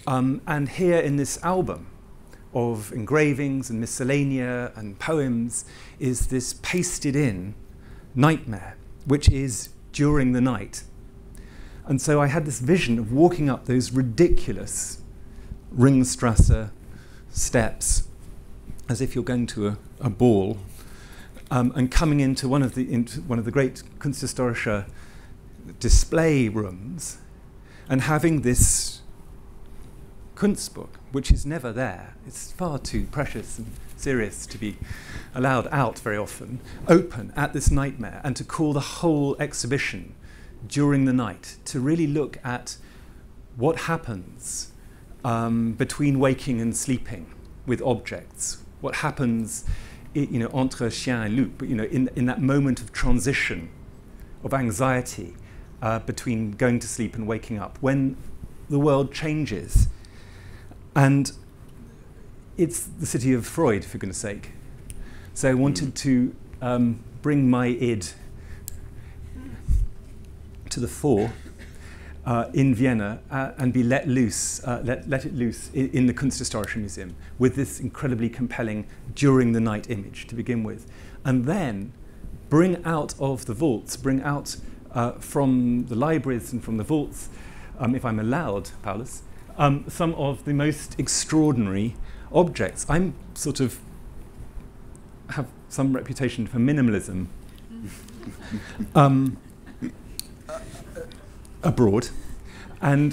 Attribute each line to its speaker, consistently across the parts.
Speaker 1: And here in this album of engravings and miscellanea and poems is this pasted in nightmare, which is during the night. And so I had this vision of walking up those ridiculous Ringstrasse steps as if you're going to a ball, and coming into one of the great Kunsthistorische display rooms and having this Kunstbook, which is never there, it's far too precious and serious to be allowed out very often, open at this nightmare, and to call the whole exhibition during the night, to really look at what happens between waking and sleeping with objects, what happens entre chien et loup, in that moment of transition, of anxiety between going to sleep and waking up, when the world changes. And it's the city of Freud, for goodness sake. So I wanted to bring my id to the fore in Vienna and be let loose, let it loose in the Kunsthistorisches Museum with this incredibly compelling during the night image to begin with. And then bring out of the vaults, bring out from the libraries and from the vaults, if I'm allowed, Paulus, some of the most extraordinary objects. I'm sort of have some reputation for minimalism abroad, and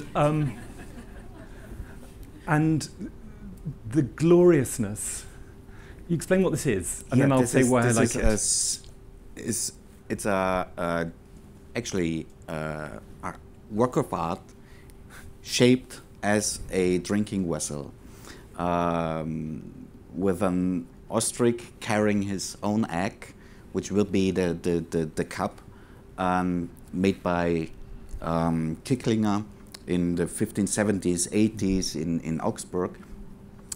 Speaker 1: the gloriousness. You explain what this is, and then I'll say why I like it.
Speaker 2: It's actually a work of art shaped as a drinking vessel, with an ostrich carrying his own egg, which will be the cup, made by Kicklinger in the 1570s, 80s in Augsburg.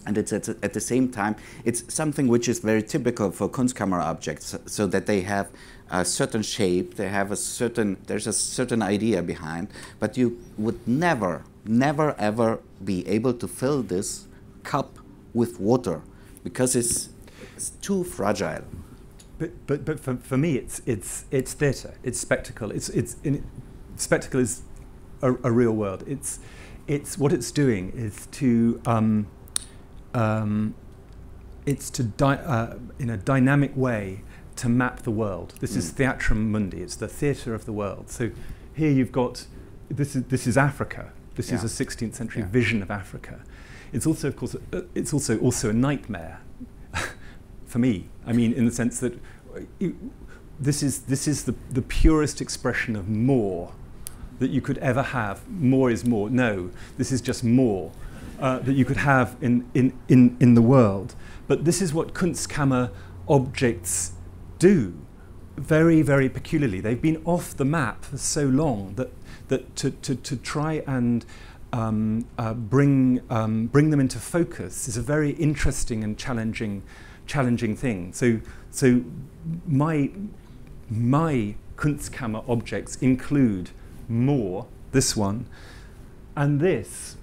Speaker 2: And it's at the same time, it's something which is very typical for Kunstkammer objects, so that they have a certain shape, they have there's a certain idea behind, but you would never ever be able to fill this cup with water, because it's too fragile.
Speaker 1: But for me, it's theatre, it's spectacle. Spectacle is a real world. It's what it's doing is to in a dynamic way to map the world. This is Theatrum Mundi. It's the theatre of the world. So here you've got this is Africa. This is a 16th century vision of Africa. It's also, of course, it's also a nightmare for me. I mean, in the sense that this is the purest expression of more that you could ever have. More is more. No, this is just more that you could have in the world. But this is what Kunstkammer objects do, very, very peculiarly. They've been off the map for so long that to try and bring them into focus is a very interesting and challenging thing. So my Kunstkammer objects include more, this one, and this,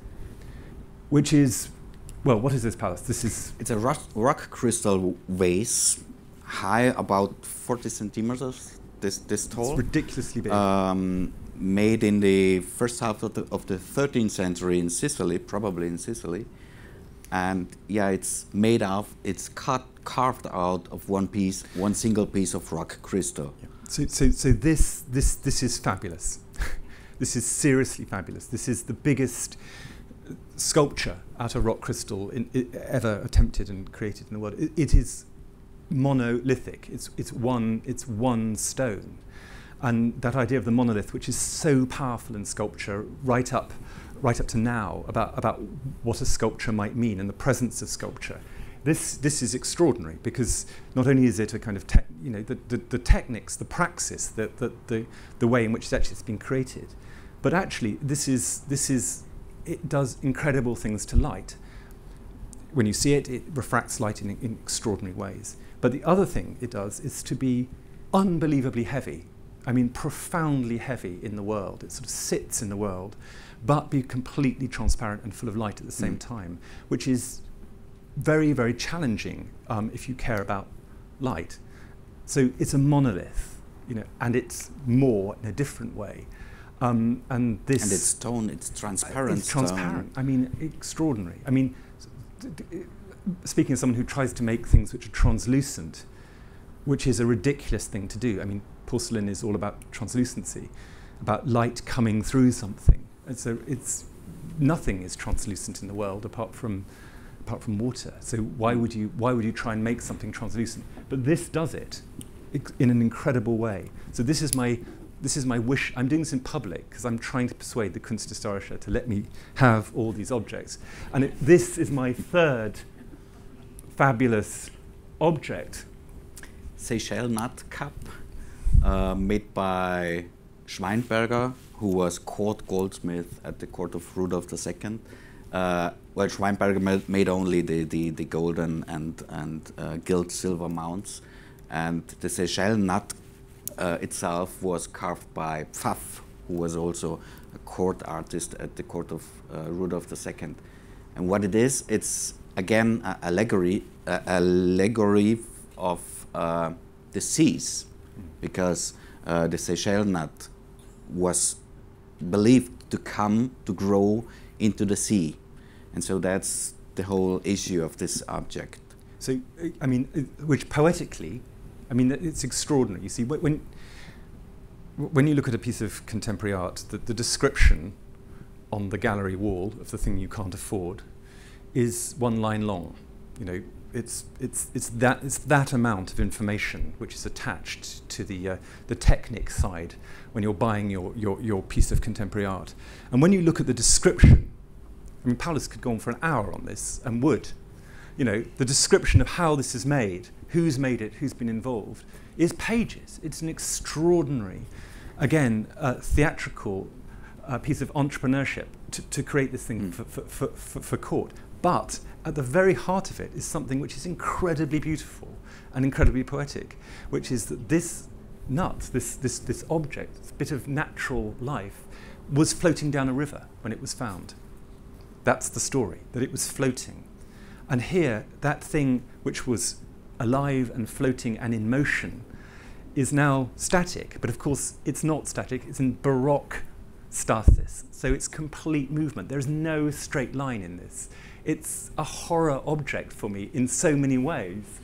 Speaker 1: which is, well, what is this, Paulus?
Speaker 2: It's a rock crystal vase, high about 40 centimeters, this tall.
Speaker 1: It's ridiculously big.
Speaker 2: Made in the first half of the 13th century in Sicily, probably in Sicily. And yeah, it's carved out of one single piece of rock crystal.
Speaker 1: Yeah. So this is fabulous. This is seriously fabulous. This is the biggest sculpture out of rock crystal ever attempted and created in the world. It is monolithic. It's one stone, and that idea of the monolith, which is so powerful in sculpture, right up to now, about what a sculpture might mean and the presence of sculpture. This is extraordinary, because not only is it a kind of the techniques, the praxis, the way in which it's actually been created, but actually it does incredible things to light. When you see it, it refracts light in extraordinary ways. But the other thing it does is to be unbelievably heavy. I mean, profoundly heavy in the world. It sort of sits in the world, but be completely transparent and full of light at the same time, which is very, very challenging if you care about light. So it's a monolith, you know, and it's more in a different way. And
Speaker 2: its stone, it's transparent.
Speaker 1: It's transparent. I mean, extraordinary. I mean, speaking as someone who tries to make things which are translucent, which is a ridiculous thing to do. I mean, porcelain is all about translucency, about light coming through something. And so nothing is translucent in the world apart from water. So why would you try and make something translucent? But this does it in an incredible way. So this is my wish. I'm doing this in public because I'm trying to persuade the Kunsthistorische to let me have all these objects. And this is my third fabulous object.
Speaker 2: Seychelles nut cup made by Schweinberger, who was court goldsmith at the court of Rudolf II. Well, Schweinberger made only the golden and gilt silver mounts, and the Seychelles nut itself was carved by Pfaff, who was also a court artist at the court of Rudolf II. And what it is, it's again an allegory of the seas, because the Seychelles nut was believed to grow into the sea. And so that's the whole issue of this object.
Speaker 1: So, I mean, which poetically, I mean, it's extraordinary. You see, when you look at a piece of contemporary art, the description on the gallery wall of the thing you can't afford is one line long. You know, it's that amount of information which is attached to the technic side when you're buying your piece of contemporary art. And when you look at the description, I mean, Paulus could go on for an hour on this and would. You know, the description of how this is made, who's made it, who's been involved, is pages. It's an extraordinary, again, theatrical piece of entrepreneurship to create this thing for court. But at the very heart of it is something which is incredibly beautiful and incredibly poetic, which is that this nut, this object, this bit of natural life, was floating down a river when it was found. That's the story, that it was floating. And here, that thing which was alive and floating and in motion is now static. But of course, it's not static. It's in Baroque stasis. So it's complete movement. There's no straight line in this. It's a horror object for me in so many ways.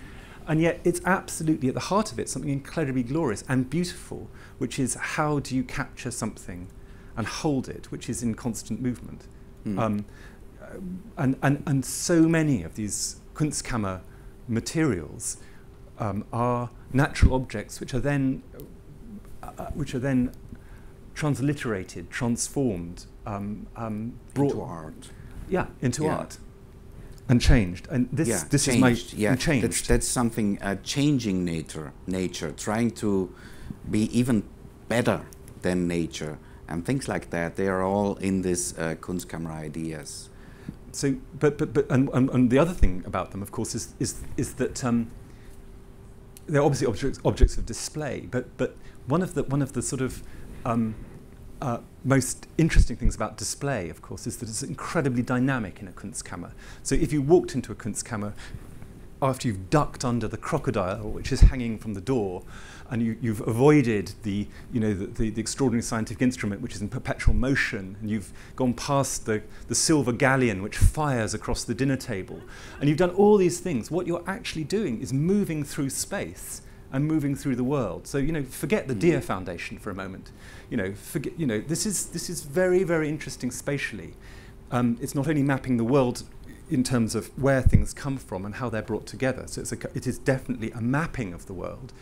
Speaker 1: And yet, it's absolutely at the heart of it something incredibly glorious and beautiful, which is how do you capture something and hold it, which is in constant movement. And so many of these Kunstkammer materials are natural objects which are then transliterated, transformed, brought
Speaker 2: into art.
Speaker 1: Yeah, into art, and changed. And this
Speaker 2: changed.
Speaker 1: is changed.
Speaker 2: That's something changing nature, trying to be even better than nature. And things like that, they are all in this Kunstkammer ideas.
Speaker 1: So, but the other thing about them, of course, is that they're obviously objects of display. But one of the sort of most interesting things about display, of course, is that it's incredibly dynamic in a Kunstkammer. So, if you walked into a Kunstkammer after you've ducked under the crocodile which is hanging from the door, and you've avoided the extraordinary scientific instrument which is in perpetual motion, and you've gone past the silver galleon which fires across the dinner table, and you've done all these things, what you're actually doing is moving through space and moving through the world. So, you know, forget the Deer Foundation for a moment. You know, this is very, very interesting spatially. It's not only mapping the world in terms of where things come from and how they're brought together. So it is definitely a mapping of the world,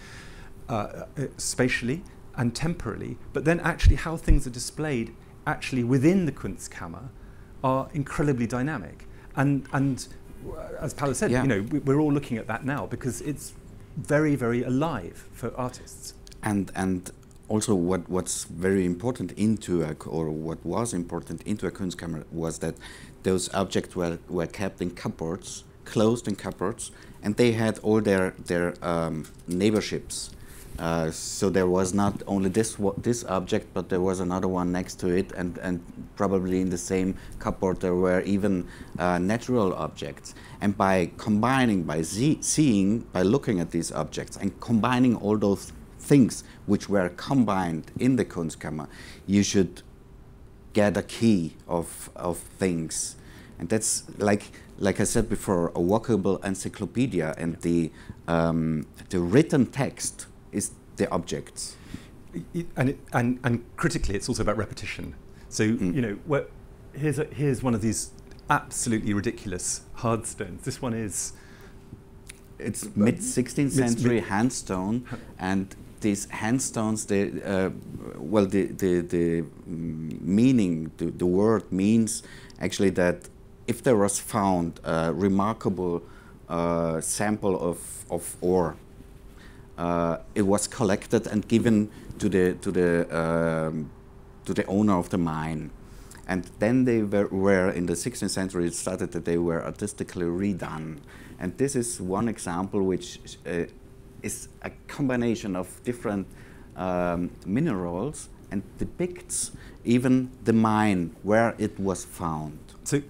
Speaker 1: spatially and temporally, but then actually how things are displayed actually within the Kunstkammer are incredibly dynamic. And as Paulus said, you know, we're all looking at that now because it's very, very alive for artists.
Speaker 2: And also what's very important what was important into a Kunstkammer was that those objects were kept in cupboards, closed in cupboards, and they had all their neighborships. So there was not only this object, but there was another one next to it, and probably in the same cupboard there were even natural objects. And by combining, by seeing, by looking at these objects and combining all those things which were combined in the Kunstkammer, you should get a key of things. And that's like I said before, a walkable encyclopedia, and the written text is the objects.
Speaker 1: And critically, it's also about repetition. So you know, here's one of these absolutely ridiculous hard stones. This one is
Speaker 2: it's mid 16th century handstone, and these handstones, the meaning, the word means actually that if there was found a remarkable sample of ore, it was collected and given to the owner of the mine, and then they were in the 16th century. It started that they were artistically redone, and this is one example which is a combination of different minerals and depicts even the mine where it was found.
Speaker 1: So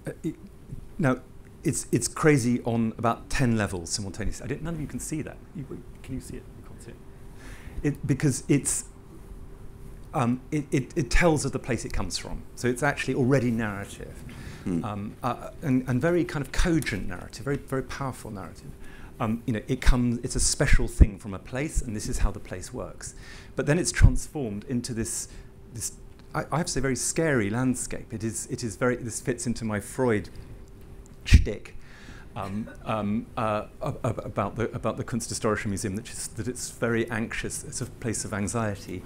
Speaker 1: now it's crazy on about 10 levels simultaneously. None of you can see that. Can you see it? You can't see it. Because it tells of the place it comes from. So it's actually already narrative, and very kind of cogent narrative, very very powerful narrative. You know, it's a special thing from a place, and this is how the place works. But then it's transformed into this I have to say, very scary landscape. It is very. This fits into my Freud shtick about the Kunsthistorisches Museum, that it's very anxious. It's a place of anxiety,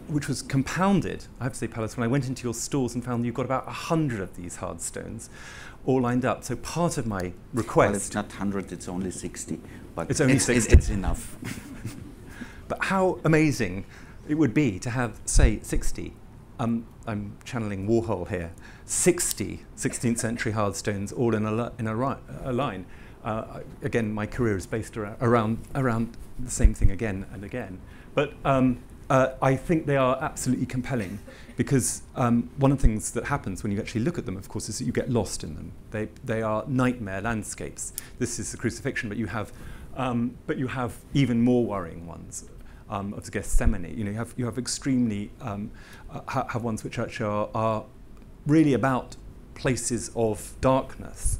Speaker 1: which was compounded. I have to say, Paulus, when I went into your stores and found you've got about 100 of these hard stones, all lined up. So part of my request.
Speaker 2: Well, it's not 100; it's only 60. But
Speaker 1: it's only 60.
Speaker 2: It's enough.
Speaker 1: But how amazing it would be to have, say, 60. I'm channeling Warhol here. 60 16th century hard stones, all in a line. Again, my career is based around the same thing again and again. But I think they are absolutely compelling, because one of the things that happens when you actually look at them, of course, is that you get lost in them. They are nightmare landscapes. This is the crucifixion, but you have even more worrying ones. Of the Gethsemane, you know, you have extremely have ones which actually are really about places of darkness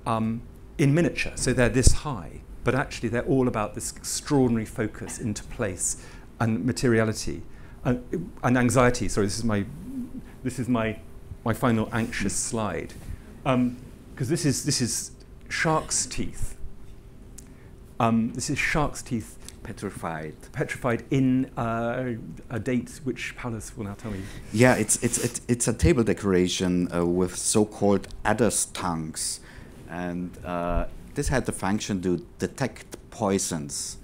Speaker 1: in miniature. So they're this high, but actually they're all about this extraordinary focus into place and materiality and anxiety. Sorry, this is my final anxious slide, because this is shark's teeth. This is shark's teeth. Petrified in a date which Paulus will now tell me.
Speaker 2: Yeah, it's a table decoration with so-called adder's tongues, and this had the function to detect poisons.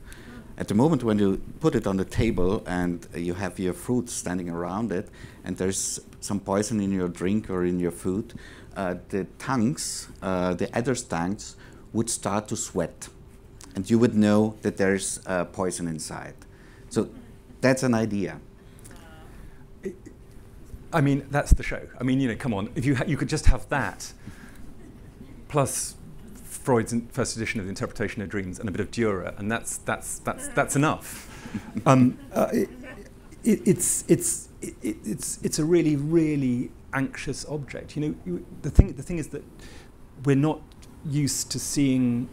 Speaker 2: At the moment when you put it on the table and you have your fruit standing around it, and there's some poison in your drink or in your food, the tongues, the adder's tongues, would start to sweat. And you would know that there's poison inside. So that's an idea.
Speaker 1: I mean, that's the show. I mean, you know, come on. If you could just have that, plus Freud's first edition of the Interpretation of Dreams and a bit of Dürer, and that's enough. It's a really, really anxious object. You know, the thing is that we're not used to seeing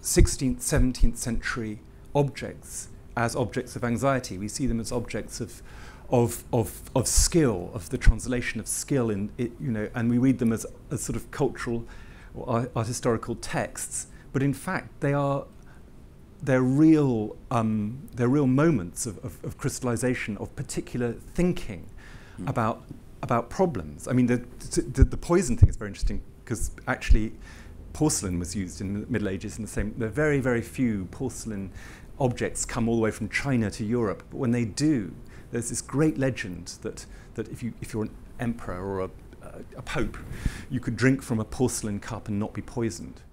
Speaker 1: 16th, 17th century objects as objects of anxiety. We see them as objects of skill, of the translation of skill in it, you know, and we read them as sort of cultural or art historical texts. But in fact, they're real moments of crystallization of particular thinking about problems. I mean, the poison thing is very interesting, because actually porcelain was used in the Middle Ages in the same. There are very, very few porcelain objects come all the way from China to Europe, but when they do, there's this great legend that if you're an emperor or a pope, you could drink from a porcelain cup and not be poisoned.